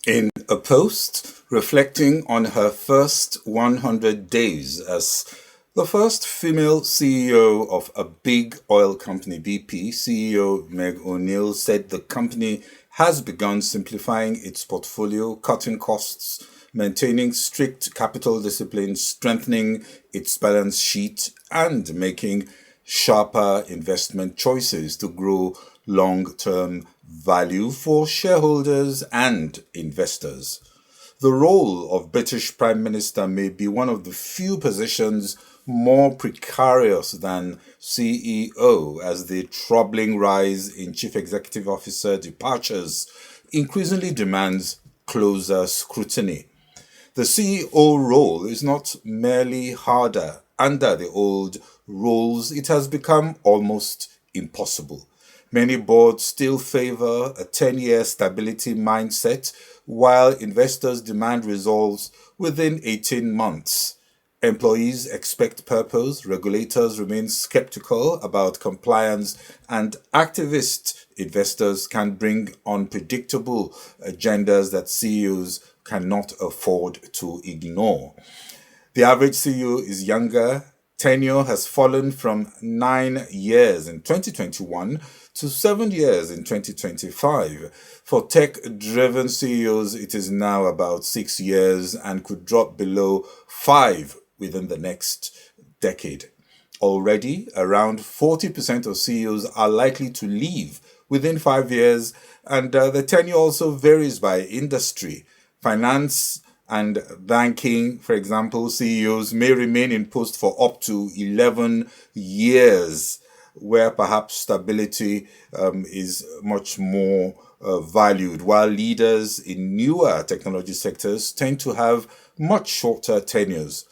In a post reflecting on her first 100 days as the first female CEO of a big oil company, BP, CEO Meg O'Neill said the company has begun simplifying its portfolio, cutting costs, maintaining strict capital discipline, strengthening its balance sheet, and making sharper investment choices to grow long term value for shareholders and investors. The role of British Prime Minister may be one of the few positions more precarious than CEO, as the troubling rise in Chief Executive Officer departures increasingly demands closer scrutiny. The CEO role is not merely harder. Under the old rules, it has become almost impossible. Many boards still favor a 10-year stability mindset, while investors demand results within 18 months. Employees expect purpose, regulators remain skeptical about compliance, and activist investors can bring unpredictable agendas that CEOs cannot afford to ignore. The average CEO is younger. Tenure has fallen from 9 years in 2021 to 7 years in 2025. For tech-driven CEOs, it is now about 6 years and could drop below 5 within the next decade. Already, around 40% of CEOs are likely to leave within 5 years, and the tenure also varies by industry. Finance and banking, for example, CEOs may remain in post for up to 11 years, where perhaps stability is much more valued, while leaders in newer technology sectors tend to have much shorter tenures.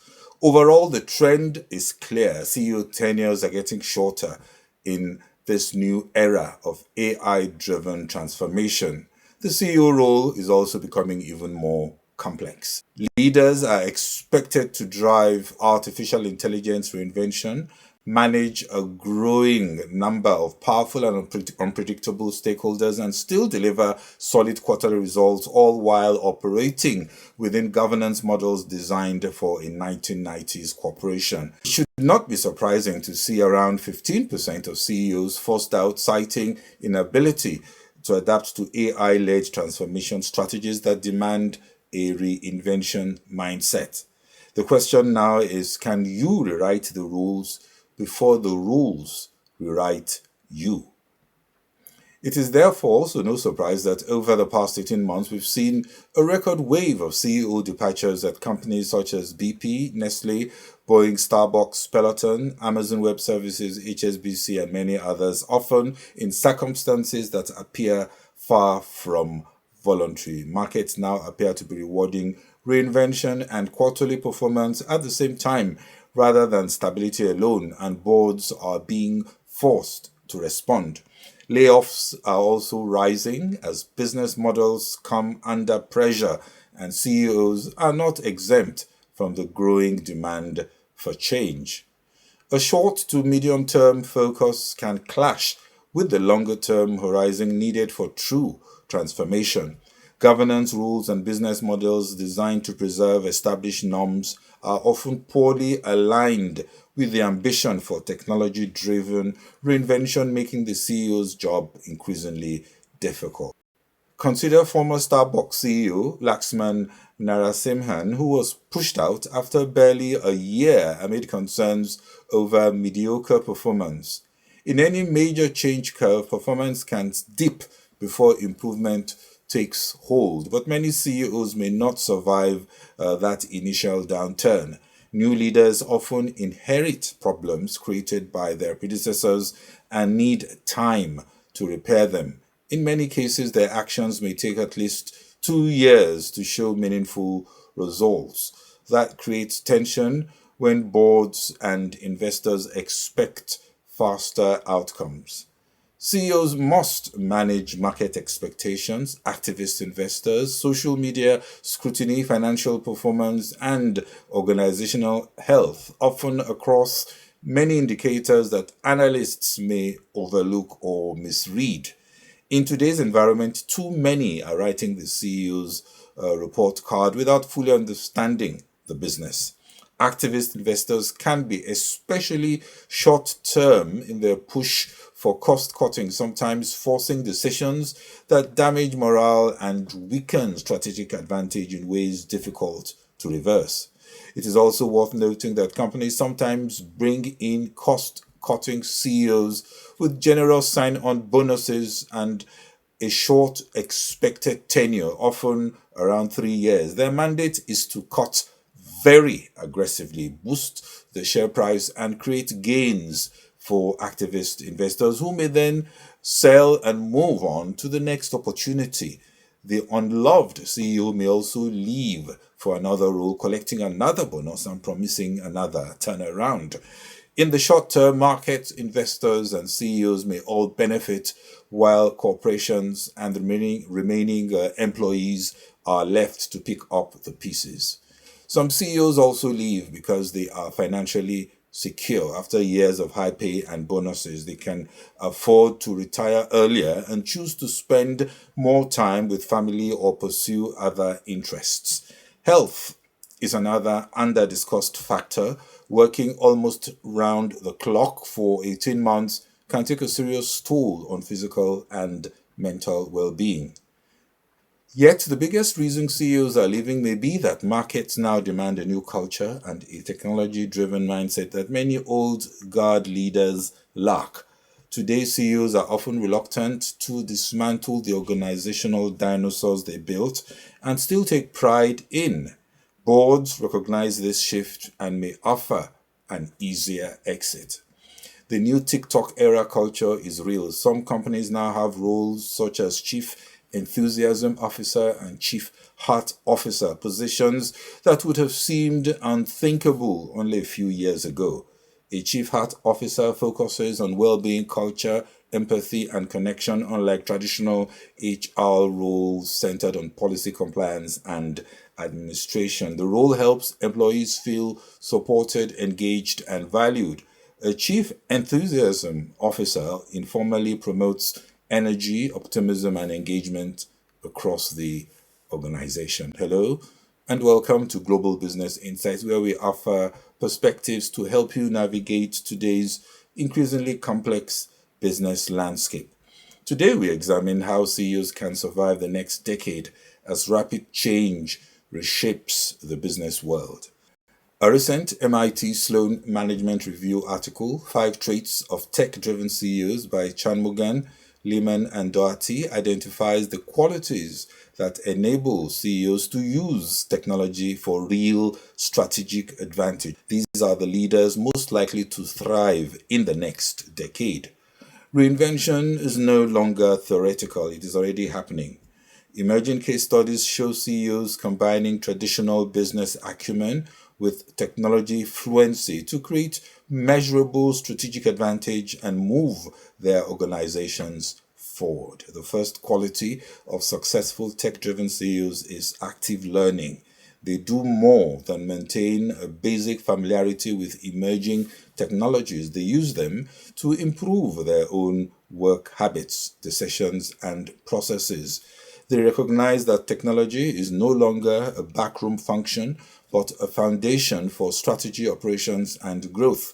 Overall, the trend is clear. CEO tenures are getting shorter in this new era of AI-driven transformation. The CEO role is also becoming even more complex. Leaders are expected to drive artificial intelligence reinvention, manage a growing number of powerful and unpredictable stakeholders, and still deliver solid quarterly results, all while operating within governance models designed for a 1990s corporation. It should not be surprising to see around 15% of CEOs forced out, citing inability to adapt to AI-led transformation strategies that demand a reinvention mindset. The question now is, can you rewrite the rules before the rules rewrite you? It is therefore also no surprise that over the past 18 months, we've seen a record wave of CEO departures at companies such as BP, Nestle, Boeing, Starbucks, Peloton, Amazon Web Services, HSBC, and many others, often in circumstances that appear far from voluntary. Markets now appear to be rewarding reinvention and quarterly performance at the same time, rather than stability alone, and boards are being forced to respond. Layoffs are also rising as business models come under pressure, and CEOs are not exempt from the growing demand for change. A short to medium term focus can clash with the longer term horizon needed for true transformation. Governance rules and business models designed to preserve established norms are often poorly aligned with the ambition for technology-driven reinvention, making the CEO's job increasingly difficult. Consider former Starbucks CEO Laxman Narasimhan, who was pushed out after barely a year amid concerns over mediocre performance. In any major change curve, performance can dip before improvement takes hold, but many CEOs may not survive that initial downturn. New leaders often inherit problems created by their predecessors and need time to repair them. In many cases, their actions may take at least 2 years to show meaningful results. That creates tension when boards and investors expect faster outcomes. CEOs must manage market expectations, activist investors, social media scrutiny, financial performance, and organizational health, often across many indicators that analysts may overlook or misread. In today's environment, too many are writing the CEO's report card without fully understanding the business. Activist investors can be especially short term in their push for cost cutting, sometimes forcing decisions that damage morale and weaken strategic advantage in ways difficult to reverse. It is also worth noting that companies sometimes bring in cost cutting CEOs with generous sign on bonuses and a short expected tenure, often around 3 years. Their mandate is to cut very aggressively, boost the share price, and create gains for activist investors who may then sell and move on to the next opportunity. The unloved CEO may also leave for another role, collecting another bonus and promising another turnaround. In the short term, market investors and CEOs may all benefit, while corporations and the remaining employees are left to pick up the pieces. Some CEOs also leave because they are financially secure. After years of high pay and bonuses, they can afford to retire earlier and choose to spend more time with family or pursue other interests. Health is another under discussed factor. Working almost round the clock for 18 months can take a serious toll on physical and mental well being. Yet, the biggest reason CEOs are leaving may be that markets now demand a new culture and a technology driven mindset that many old guard leaders lack. Today, CEOs are often reluctant to dismantle the organizational dinosaurs they built and still take pride in. Boards recognize this shift and may offer an easier exit. The new TikTok era culture is real. Some companies now have roles such as chief enthusiasm officer and chief heart officer, positions that would have seemed unthinkable only a few years ago. A chief heart officer focuses on well being, culture, empathy, and connection, unlike traditional HR roles centered on policy compliance and administration. The role helps employees feel supported, engaged, and valued. A chief enthusiasm officer informally promotes energy, optimism, and engagement across the organization. Hello, and welcome to Global Business Insights, where we offer perspectives to help you navigate today's increasingly complex business landscape. Today, we examine how CEOs can survive the next decade as rapid change reshapes the business world. A recent MIT Sloan Management Review article, Five Traits of Tech-Driven CEOs by Chanmugan, Lehman, and Doherty, identifies the qualities that enable CEOs to use technology for real strategic advantage. These are the leaders most likely to thrive in the next decade. Reinvention is no longer theoretical, it is already happening. Emerging case studies show CEOs combining traditional business acumen with technology fluency to create measurable strategic advantage and move their organizations forward. The first quality of successful tech-driven CEOs is active learning. They do more than maintain a basic familiarity with emerging technologies. They use them to improve their own work habits, decisions, and processes. They recognize that technology is no longer a backroom function, but a foundation for strategy, operations, and growth.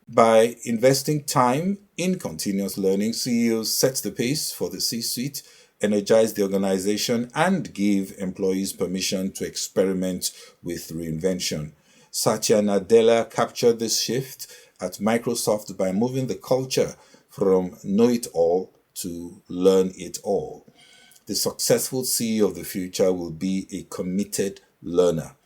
By investing time in continuous learning, CEOs set the pace for the C suite, energize the organization, and give employees permission to experiment with reinvention. Satya Nadella captured this shift at Microsoft by moving the culture from know it all to learn it all. The successful CEO of the future will be a committed learner.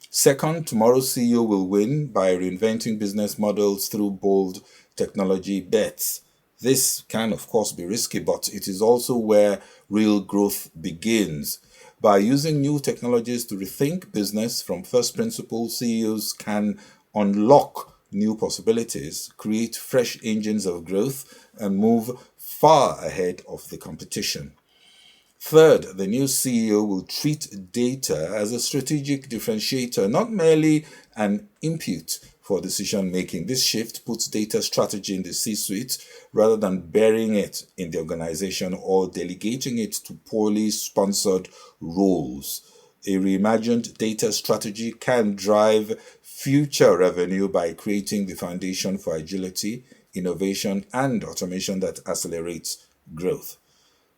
Second, tomorrow's CEO will win by reinventing business models through bold technology bets. This can, of course, be risky, but it is also where real growth begins. By using new technologies to rethink business from first principles, CEOs can unlock new possibilities, create fresh engines of growth, and move far ahead of the competition. Third, the new CEO will treat data as a strategic differentiator, not merely an input for for decision making. This shift puts data strategy in the C-suite rather than burying it in the organization or delegating it to poorly sponsored roles. A reimagined data strategy can drive future revenue by creating the foundation for agility, innovation, and automation that accelerates growth.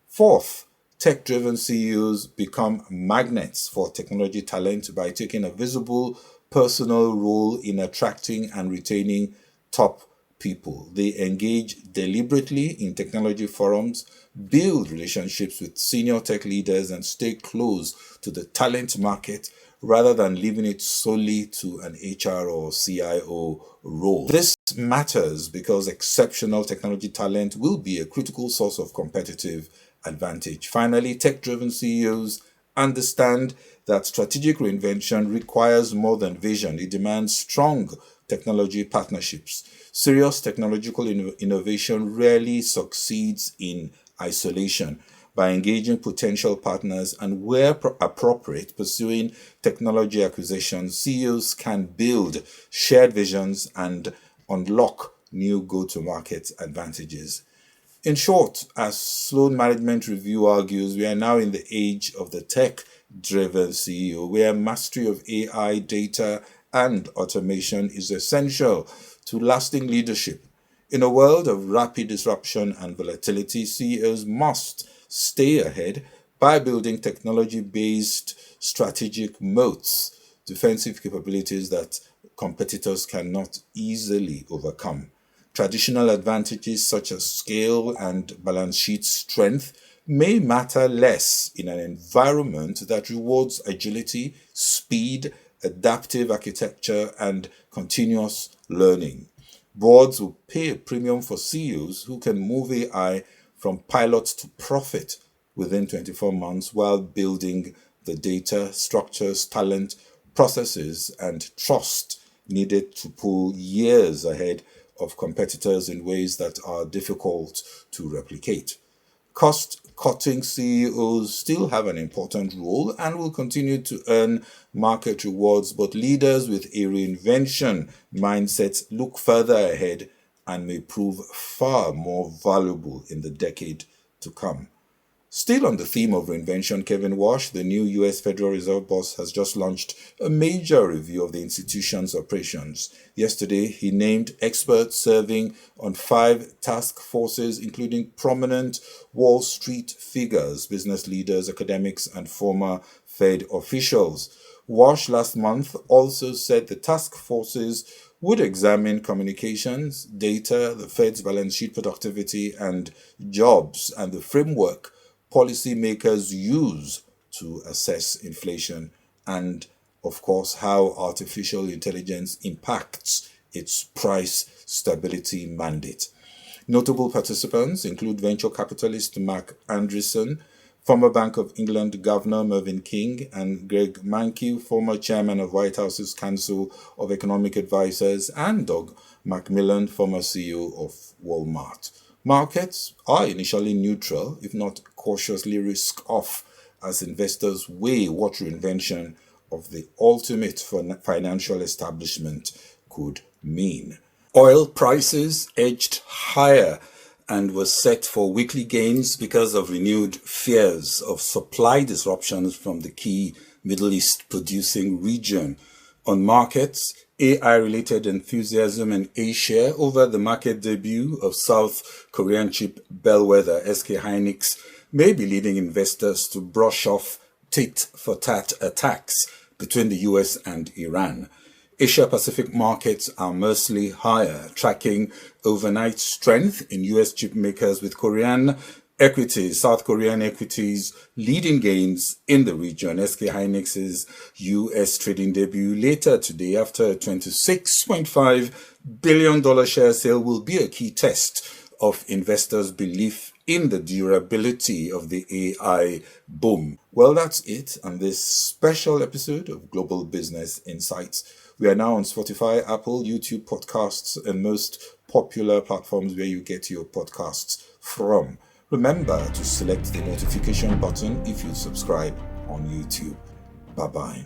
Fourth, tech-driven CEOs become magnets for technology talent by taking a visible personal role in attracting and retaining top people. They engage deliberately in technology forums, build relationships with senior tech leaders, and stay close to the talent market rather than leaving it solely to an HR or CIO role. This matters because exceptional technology talent will be a critical source of competitive advantage. Finally, tech-driven CEOs understand that strategic reinvention requires more than vision. It demands strong technology partnerships. Serious technological innovation rarely succeeds in isolation. By engaging potential partners and, where appropriate, pursuing technology acquisitions, CEOs can build shared visions and unlock new go-to-market advantages. In short, as Sloan Management Review argues, we are now in the age of the tech-driven CEO, where mastery of AI, data, and automation is essential to lasting leadership. In a world of rapid disruption and volatility, CEOs must stay ahead by building technology-based strategic moats, defensive capabilities that competitors cannot easily overcome. Traditional advantages such as scale and balance sheet strength may matter less in an environment that rewards agility, speed, adaptive architecture, and continuous learning. Boards will pay a premium for CEOs who can move AI from pilot to profit within 24 months while building the data, structures, talent, processes, and trust needed to pull years ahead of competitors in ways that are difficult to replicate. Cost-cutting CEOs still have an important role and will continue to earn market rewards, but leaders with a reinvention mindset look further ahead and may prove far more valuable in the decade to come. Still on the theme of reinvention, Kevin Walsh, the new US Federal Reserve boss, has just launched a major review of the institution's operations. Yesterday, he named experts serving on 5 task forces, including prominent Wall Street figures, business leaders, academics, and former Fed officials. Walsh last month also said the task forces would examine communications, data, the Fed's balance sheet productivity, and jobs, and the framework policymakers use to assess inflation, and, of course, how artificial intelligence impacts its price stability mandate. Notable participants include venture capitalist Mark Andreessen, former Bank of England Governor Mervyn King, and Greg Mankiw, former chairman of White House's Council of Economic Advisers, and Doug McMillan, former CEO of Walmart. Markets are initially neutral, if not cautiously risk-off, as investors weigh what reinvention of the ultimate financial establishment could mean. Oil prices edged higher and were set for weekly gains because of renewed fears of supply disruptions from the key Middle East producing region. On markets, AI-related enthusiasm in Asia over the market debut of South Korean chip bellwether SK Hynix may be leading investors to brush off tit-for-tat attacks between the US and Iran. Asia-Pacific markets are mostly higher, tracking overnight strength in US chip makers, with South Korean equities leading gains in the region. SK Hynix's US trading debut later today after a $26.5 billion share sale will be a key test of investors' belief in the durability of the AI boom. Well, that's it on this special episode of Global Business Insights. We are now on Spotify, Apple, YouTube podcasts, and most popular platforms where you get your podcasts from. Remember to select the notification button if you subscribe on YouTube. Bye-bye.